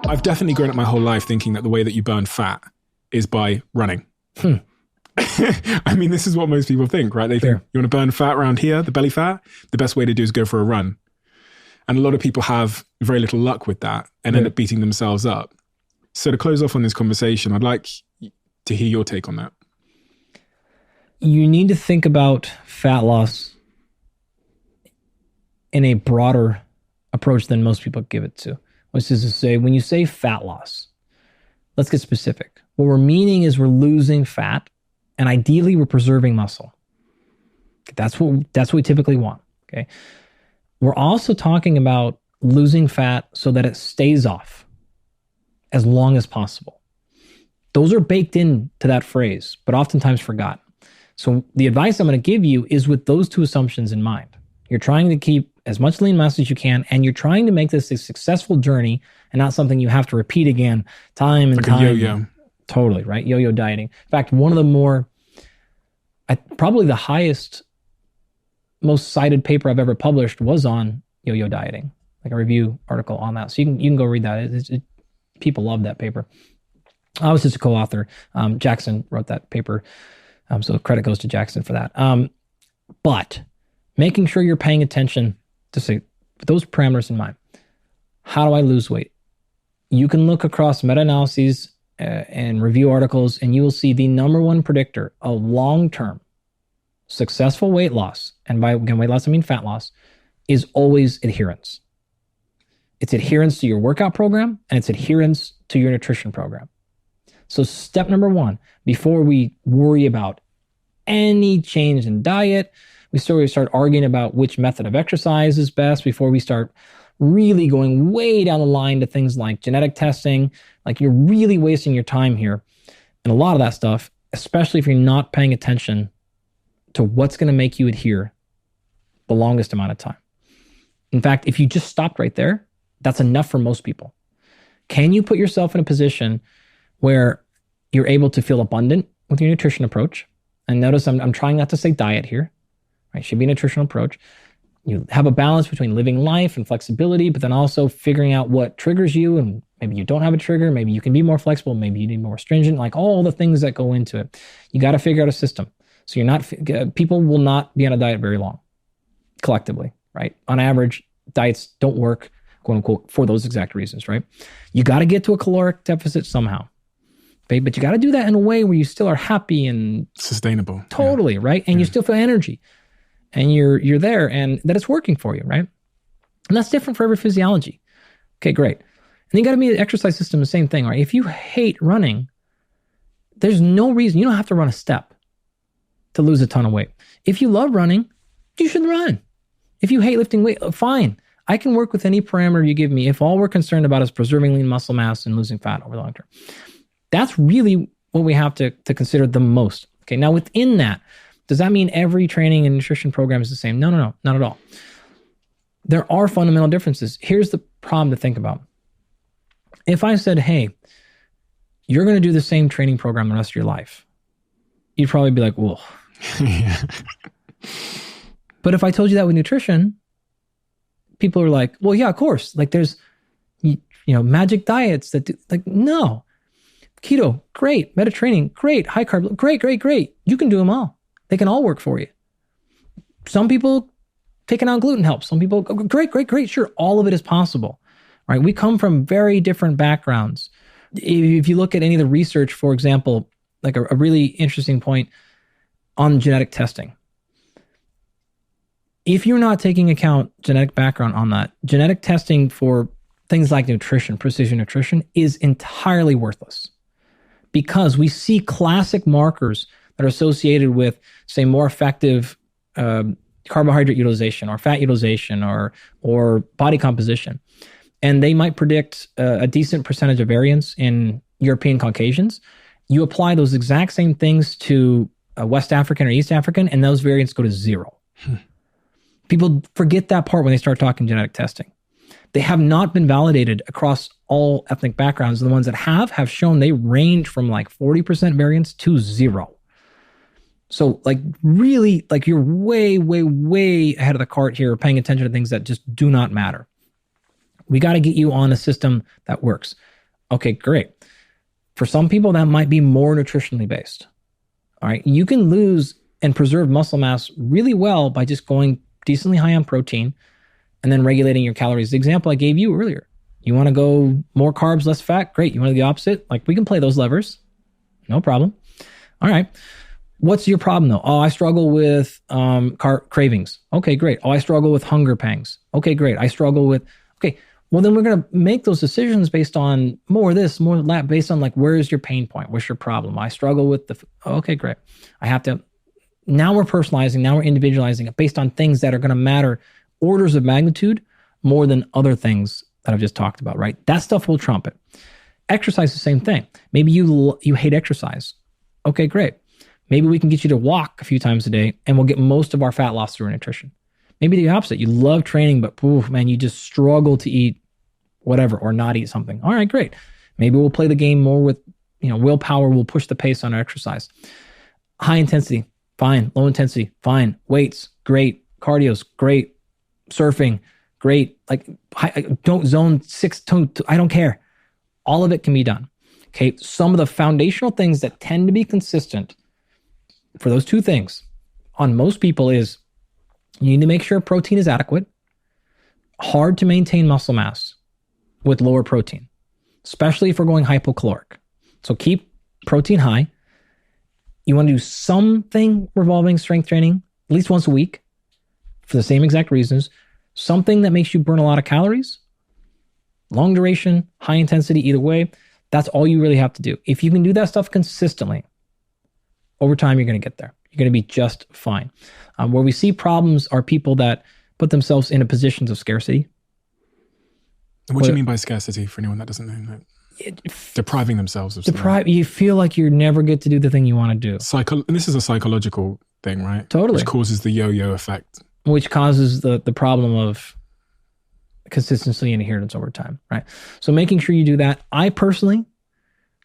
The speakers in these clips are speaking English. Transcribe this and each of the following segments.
I've definitely grown up my whole life thinking that the way that you burn fat is by running. I mean, this is what most people think, right? They think you want to burn fat around here, the belly fat, the best way to do is go for a run. And a lot of people have very little luck with that and end up beating themselves up. So to close off on this conversation, I'd like to hear your take on that. You need to think about fat loss in a broader approach than most people give it to. Which is to say, when you say fat loss, let's get specific. What we're meaning is we're losing fat, and ideally we're preserving muscle. That's what we typically want. Okay. We're also talking about losing fat so that it stays off as long as possible. Those are baked into that phrase, but oftentimes forgotten. So the advice I'm going to give you is with those two assumptions in mind. You're trying to keep as much lean mass as you can, and you're trying to make this a successful journey and not something you have to repeat again time and time. Like a yo-yo. Totally, right? Yo-yo dieting. In fact, one of the more, probably the highest, most cited paper I've ever published was on yo-yo dieting, like a review article on that. So you can go read that. People love that paper. I was just a co-author. Jackson wrote that paper. So credit goes to Jackson for that. But making sure you're paying attention to say, with those parameters in mind, how do I lose weight? You can look across meta-analyses and review articles, and you will see the number one predictor of long-term successful weight loss, and by again, weight loss, I mean fat loss, is always adherence. It's adherence to your workout program, and it's adherence to your nutrition program. So step number one, before we worry about any change in diet, we start arguing about which method of exercise is best, before we start really going way down the line to things like genetic testing. Like, you're really wasting your time here. And a lot of that stuff, especially if you're not paying attention to what's going to make you adhere the longest amount of time. In fact, if you just stopped right there, that's enough for most people. Can you put yourself in a position where you're able to feel abundant with your nutrition approach? And notice I'm trying not to say diet here. Right? It should be a nutritional approach. You have a balance between living life and flexibility, but then also figuring out what triggers you, and maybe you don't have a trigger, maybe you can be more flexible, maybe you need more stringent, like all the things that go into it. You got to figure out a system. So people will not be on a diet very long, collectively, right? On average, diets don't work, quote unquote, for those exact reasons, right? You got to get to a caloric deficit somehow. Okay? But you got to do that in a way where you still are happy and sustainable. Totally, right? And you still feel energy. And you're there, and that it's working for you, right? And that's different for every physiology. Okay, great. And then you got to be an exercise system, the same thing, right? If you hate running, there's no reason, you don't have to run a step to lose a ton of weight. If you love running, you should run. If you hate lifting weight, fine. I can work with any parameter you give me if all we're concerned about is preserving lean muscle mass and losing fat over the long term. That's really what we have to consider the most. Okay, now within that, does that mean every training and nutrition program is the same? No, not at all. There are fundamental differences. Here's the problem to think about. If I said, hey, you're going to do the same training program the rest of your life, you'd probably be like, whoa. Yeah. But if I told you that with nutrition, people are like, well, yeah, of course. Like, there's, magic diets that do, like, no. Keto, great. Mediterranean, great. High carb, great. You can do them all. They can all work for you. Some people, taking out gluten helps. Some people, great. Sure, all of it is possible, right? We come from very different backgrounds. If you look at any of the research, for example, like a really interesting point on genetic testing. If you're not taking account genetic background on that, genetic testing for things like nutrition, precision nutrition, is entirely worthless, because we see classic markers that are associated with, say, more effective carbohydrate utilization or fat utilization or body composition. And they might predict a decent percentage of variance in European Caucasians. You apply those exact same things to West African or East African, and those variants go to zero. People forget that part when they start talking genetic testing. They have not been validated across all ethnic backgrounds. And the ones that have shown they range from like 40% variance to zero. So like really, like you're way, way, way ahead of the cart here, paying attention to things that just do not matter. We got to get you on a system that works. Okay, great. For some people, that might be more nutritionally based. All right. You can lose and preserve muscle mass really well by just going decently high on protein and then regulating your calories. The example I gave you earlier. You want to go more carbs, less fat? Great. You want to do the opposite? Like we can play those levers. No problem. All right. What's your problem though? Oh, I struggle with cravings. Okay, great. Oh, I struggle with hunger pangs. Okay, great. I struggle with, okay. Well, then we're going to make those decisions based on more of this, more of that, based on like, where's your pain point? What's your problem? I struggle with okay, great. I have to, now we're personalizing, now we're individualizing it based on things that are going to matter orders of magnitude more than other things that I've just talked about, right? That stuff will trump it. Exercise, the same thing. Maybe you hate exercise. Okay, great. Maybe we can get you to walk a few times a day and we'll get most of our fat loss through nutrition. Maybe the opposite. You love training, but man, you just struggle to eat whatever or not eat something. All right, great. Maybe we'll play the game more with, willpower. We'll push the pace on our exercise. High intensity, fine. Low intensity, fine. Weights, great. Cardio's great. Surfing, great. Like don't zone 6, I don't care. All of it can be done. Okay. Some of the foundational things that tend to be consistent for those two things on most people is you need to make sure protein is adequate. Hard to maintain muscle mass with lower protein, especially if we're going hypocaloric. So keep protein high. You want to do something revolving strength training at least once a week for the same exact reasons. Something that makes you burn a lot of calories, long duration, high intensity, either way. That's all you really have to do. If you can do that stuff consistently, over time, you're going to get there. You're going to be just fine. Where we see problems are people that put themselves into positions of scarcity. What do you mean by scarcity for anyone that doesn't know that? Depriving themselves of something. You feel like you never get to do the thing you want to do. And this is a psychological thing, right? Totally. Which causes the yo-yo effect. Which causes the problem of consistency and adherence over time, right? So making sure you do that. I personally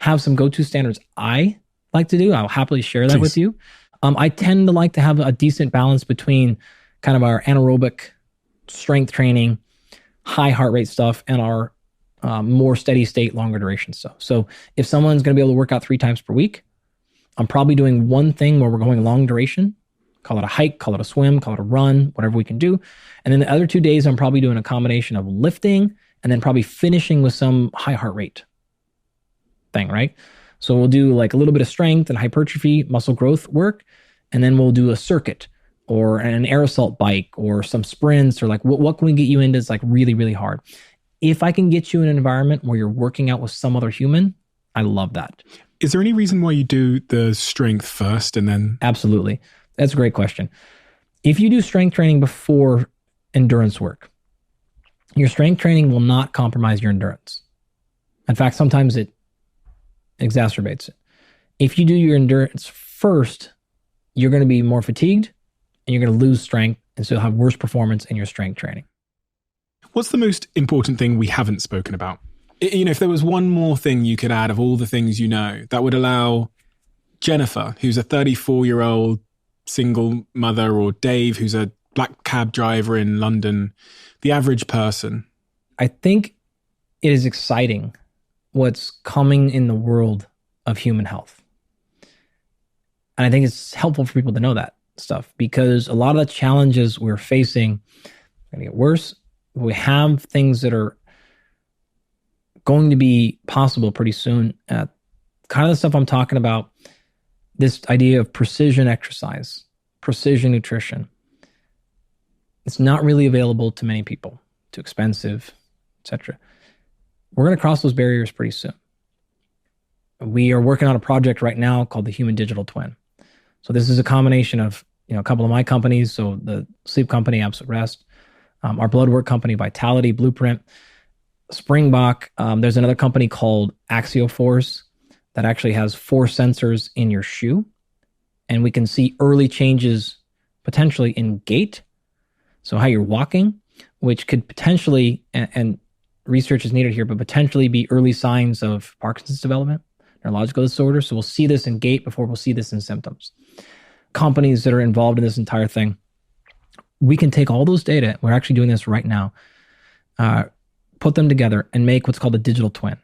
have some go-to standards I like to do. I'll happily share that with you. I tend to like to have a decent balance between kind of our anaerobic strength training, high heart rate stuff, and our more steady state, longer duration stuff. So if someone's going to be able to work out 3 times per week, I'm probably doing one thing where we're going long duration, call it a hike, call it a swim, call it a run, whatever we can do. And then the other 2 days, I'm probably doing a combination of lifting and then probably finishing with some high heart rate thing, right? So we'll do like a little bit of strength and hypertrophy, muscle growth work, and then we'll do a circuit or an air assault bike or some sprints or like what can we get you into is like really, really hard. If I can get you in an environment where you're working out with some other human, I love that. Is there any reason why you do the strength first and then? Absolutely. That's a great question. If you do strength training before endurance work, your strength training will not compromise your endurance. In fact, sometimes it exacerbates it. If you do your endurance first, you're going to be more fatigued and you're going to lose strength, and so you'll have worse performance in your strength training. What's the most important thing we haven't spoken about? If there was one more thing you could add of all the things you know that would allow Jennifer, who's a 34-year-old single mother, or Dave, who's a black cab driver in London, the average person. I think it is exciting what's coming in the world of human health. And I think it's helpful for people to know that stuff, because a lot of the challenges we're facing are going to get worse. We have things that are going to be possible pretty soon. Kind of the stuff I'm talking about, this idea of precision exercise, precision nutrition. It's not really available to many people. Too expensive, etc. We're going to cross those barriers pretty soon. We are working on a project right now called the Human Digital Twin. So this is a combination of a couple of my companies, so the sleep company, Absolute Rest, our blood work company, Vitality, Blueprint, Springbok. There's another company called Axioforce that actually has 4 sensors in your shoe. And we can see early changes potentially in gait. So how you're walking, which could potentially, and research is needed here, but potentially be early signs of Parkinson's development, neurological disorder. So we'll see this in gait before we'll see this in symptoms. companies that are involved in this entire thing. We can take all those data, we're actually doing this right now, put them together and make what's called a digital twin.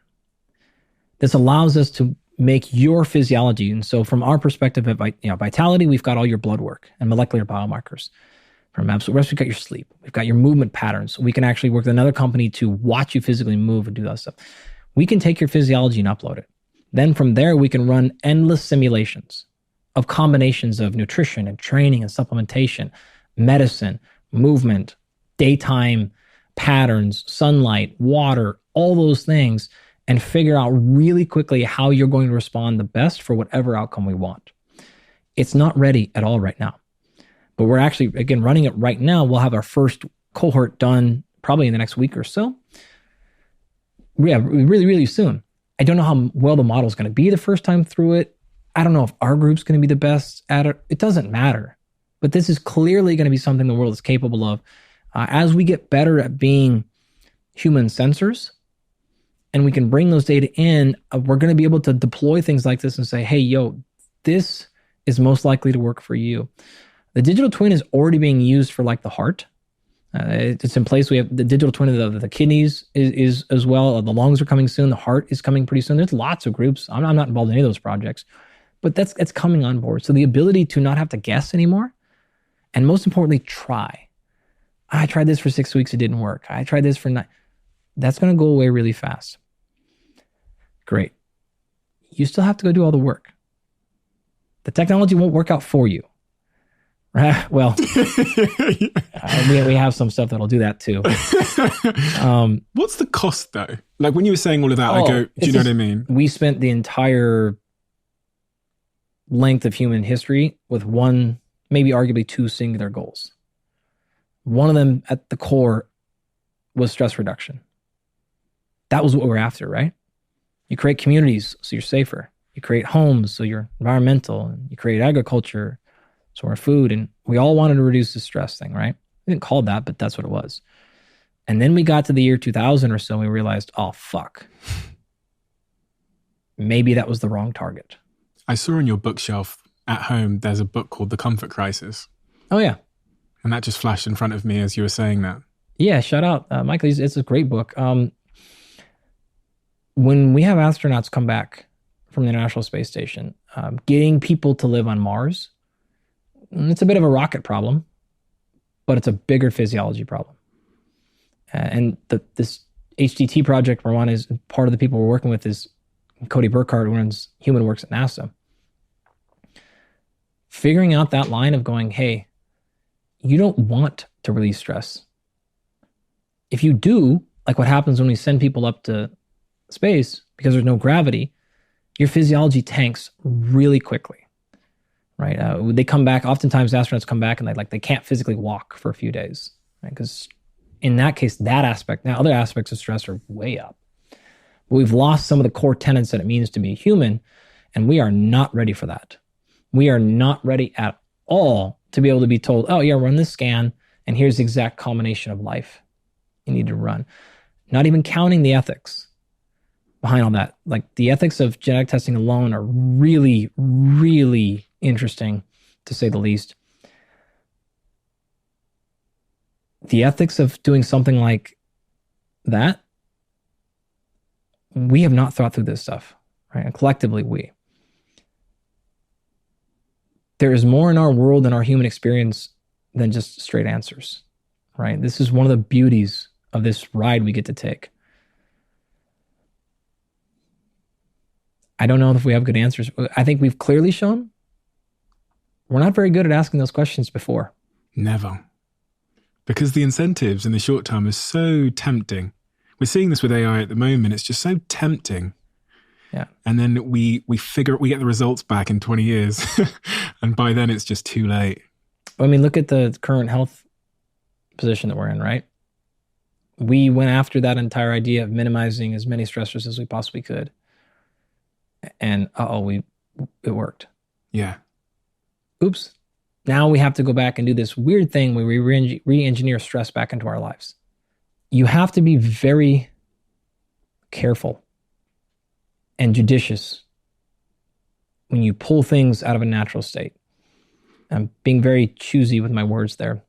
This allows us to make your physiology. And so from our perspective of vitality, we've got all your blood work and molecular biomarkers. From absolute rest, we've got your sleep. We've got your movement patterns. We can actually work with another company to watch you physically move and do that stuff. We can take your physiology and upload it. Then from there, we can run endless simulations of combinations of nutrition and training and supplementation, medicine, movement, daytime patterns, sunlight, water, all those things, and figure out really quickly how you're going to respond the best for whatever outcome we want. It's not ready at all right now. But we're actually, again, running it right now. We'll have our first cohort done probably in the next week or so. Yeah, really, really soon. I don't know how well the model is going to be the first time through it. I don't know if our group's going to be the best at it. It doesn't matter. But this is clearly going to be something the world is capable of. As we get better at being human sensors, and we can bring those data in, we're going to be able to deploy things like this and say, hey, this is most likely to work for you. The digital twin is already being used for like the heart. It's in place. We have the digital twin of the kidneys is as well. The lungs are coming soon. The heart is coming pretty soon. There's lots of groups. I'm not involved in any of those projects, but it's coming on board. So the ability to not have to guess anymore, and most importantly, try. I tried this for 6 weeks. It didn't work. I tried this for 9. That's going to go away really fast. Great. You still have to go do all the work. The technology won't work out for you. Well, we have some stuff that'll do that too. What's the cost though? Like when you were saying all of that, I go, do you know what I mean? We spent the entire length of human history with one, maybe arguably two singular goals. One of them at the core was stress reduction. That was what we're after, right? You create communities so you're safer. You create homes so you're environmental. And you create agriculture so we're food. And we all wanted to reduce the stress thing, right? We didn't call it that, but that's what it was. And then we got to the year 2000 or so and we realized, oh, fuck. Maybe that was the wrong target. I saw on your bookshelf at home, there's a book called The Comfort Crisis. Oh, yeah. And that just flashed in front of me as you were saying that. Yeah, shout out. Michael, it's a great book. When we have astronauts come back from the International Space Station, getting people to live on Mars, it's a bit of a rocket problem, but it's a bigger physiology problem. And this HDT project we're on is part of the people we're working with is Cody Burkhardt, who runs Human Works at NASA. Figuring out that line of going, hey, you don't want to release stress. If you do, like what happens when we send people up to space, because there's no gravity, your physiology tanks really quickly, right? They come back, oftentimes astronauts come back and they can't physically walk for a few days, right? Because in that case, that aspect, now other aspects of stress are way up. But we've lost some of the core tenets that it means to be human, and we are not ready for that. We are not ready at all to be able to be told, oh yeah, run this scan, and here's the exact combination of life you need to run. Not even counting the ethics behind all that. Like the ethics of genetic testing alone are really, really interesting, to say the least. The ethics of doing something like that, we have not thought through this stuff, right? And collectively, we. There is more in our world and our human experience than just straight answers, right? This is one of the beauties of this ride we get to take. I don't know if we have good answers. I think we've clearly shown we're not very good at asking those questions before. Never. Because the incentives in the short term are so tempting. We're seeing this with AI at the moment. It's just so tempting. Yeah. And then we get the results back in 20 years. And by then it's just too late. I mean, look at the current health position that we're in, right? We went after that entire idea of minimizing as many stressors as we possibly could. And it worked. Yeah. Oops. Now we have to go back and do this weird thing where we re-engineer stress back into our lives. You have to be very careful and judicious when you pull things out of a natural state. I'm being very choosy with my words there.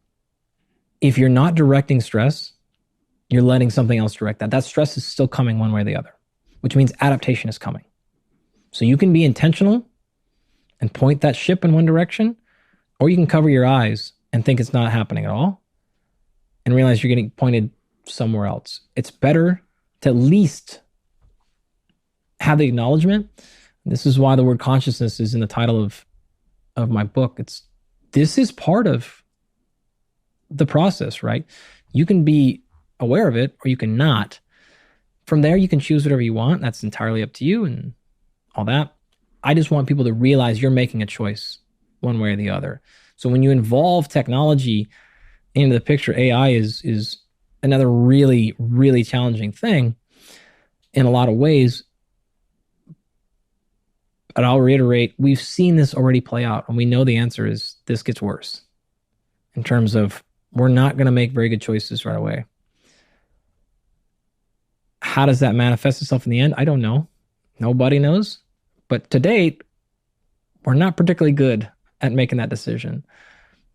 If you're not directing stress, you're letting something else direct that. That stress is still coming one way or the other, which means adaptation is coming. So you can be intentional and point that ship in one direction, or you can cover your eyes and think it's not happening at all and realize you're getting pointed somewhere else. It's better to at least have the acknowledgement. This is why the word consciousness is in the title of my book. This is part of the process, right? You can be aware of it or you can not. From there, you can choose whatever you want. That's entirely up to you and all that. I just want people to realize you're making a choice one way or the other. So when you involve technology into the picture, AI is another really, really challenging thing in a lot of ways. But I'll reiterate, we've seen this already play out, and we know the answer is this gets worse in terms of we're not going to make very good choices right away. How does that manifest itself in the end? I don't know. Nobody knows. But to date, we're not particularly good at making that decision.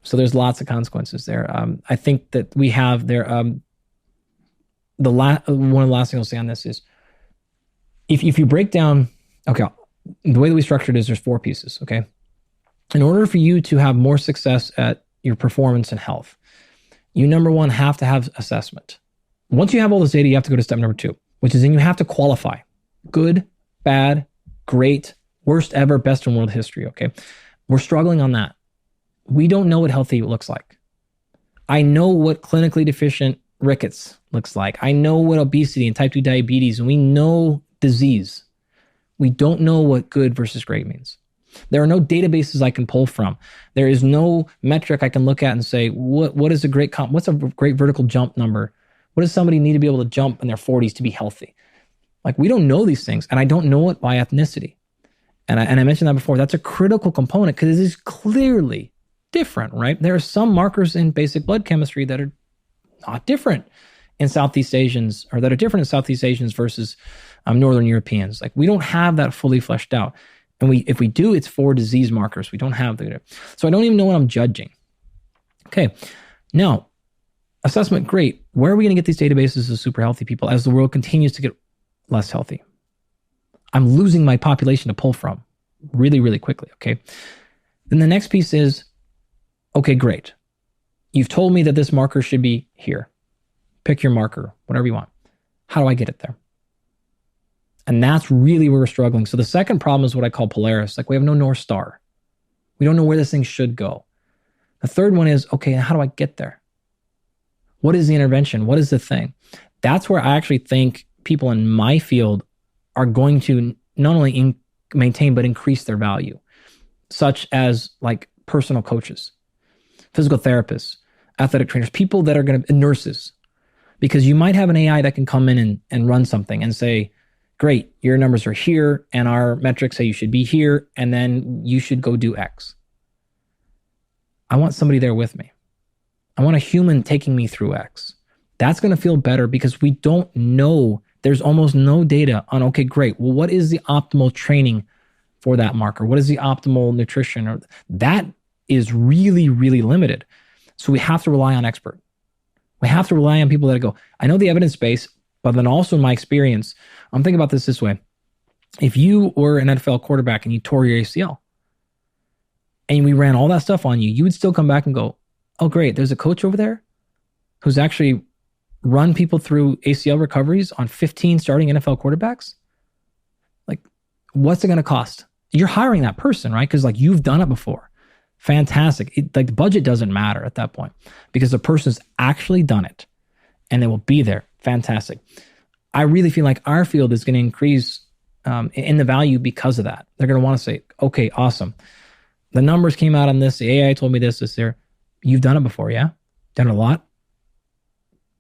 So there's lots of consequences there. I think that we have there. One of the last things I'll say on this is, if you break down, okay, the way that we structured it is there's 4 pieces, okay? In order for you to have more success at your performance and health, you, number one, have to have assessment. Once you have all this data, you have to go to step number 2, which is then you have to qualify. Good, bad, great, worst ever, best in world history, okay? We're struggling on that. We don't know what healthy looks like. I know what clinically deficient rickets looks like. I know what obesity and type 2 diabetes, and we know disease. We don't know what good versus great means. There are no databases I can pull from. There is no metric I can look at and say, what is a great what's a great vertical jump number? What does somebody need to be able to jump in their 40s to be healthy? Like, we don't know these things, and I don't know it by ethnicity. And I mentioned that before. That's a critical component because it is clearly different, right? There are some markers in basic blood chemistry that are not different in Southeast Asians, or that are different in Southeast Asians versus Northern Europeans. Like, we don't have that fully fleshed out. And if we do, it's for disease markers. We don't have the, so I don't even know what I'm judging. Okay. Now, assessment, great. Where are we going to get these databases of super healthy people as the world continues to get less healthy? I'm losing my population to pull from really, really quickly. Okay. Then the next piece is, okay, great. You've told me that this marker should be here. Pick your marker, whatever you want. How do I get it there? And that's really where we're struggling. So the second problem is what I call Polaris. Like, we have no North Star. We don't know where this thing should go. The third one is, okay, how do I get there? What is the intervention? What is the thing? That's where I actually think people in my field are going to not only maintain, but increase their value, such as like personal coaches, physical therapists, athletic trainers, people that are going to, nurses, because you might have an AI that can come in and run something and say, great, your numbers are here and our metrics say you should be here, and then you should go do X. I want somebody there with me. I want a human taking me through X. That's going to feel better because we don't know. There's almost no data on, okay, great. Well, what is the optimal training for that marker? What is the optimal nutrition? Or that is really, really limited. So we have to rely on expert. We have to rely on people that go, I know the evidence base, but then also in my experience, I'm thinking about this way. If you were an NFL quarterback and you tore your ACL and we ran all that stuff on you, you would still come back and go, oh, great, there's a coach over there who's actually run people through ACL recoveries on 15 starting NFL quarterbacks. Like, what's it going to cost? You're hiring that person, right? Because like, you've done it before. Fantastic. Like, the budget doesn't matter at that point because the person's actually done it and they will be there. Fantastic. I really feel like our field is going to increase in the value because of that. They're going to want to say, okay, awesome. The numbers came out on this. The AI told me this, there. You've done it before, yeah? Done it a lot?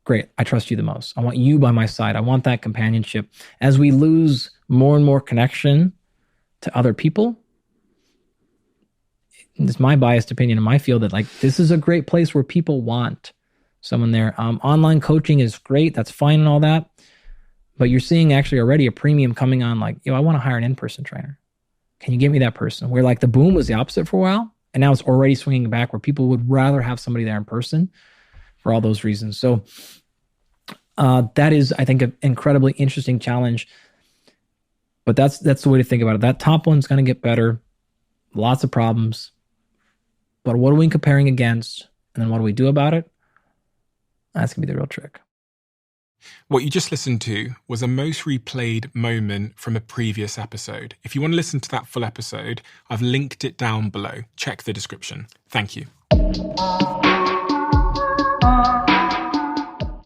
Great. I trust you the most. I want you by my side. I want that companionship. As we lose more and more connection to other people, it's my biased opinion in my field that like, this is a great place where people want someone there. Online coaching is great. That's fine and all that. But you're seeing actually already a premium coming on like, I want to hire an in-person trainer. Can you give me that person? Where like the boom was the opposite for a while. And now it's already swinging back where people would rather have somebody there in person for all those reasons. So that is, I think, an incredibly interesting challenge. But that's the way to think about it. That top one's going to get better. Lots of problems. But what are we comparing against? And then what do we do about it? That's going to be the real trick. What you just listened to was a most replayed moment from a previous episode. If you want to listen to that full episode, I've linked it down below. Check the description. Thank you.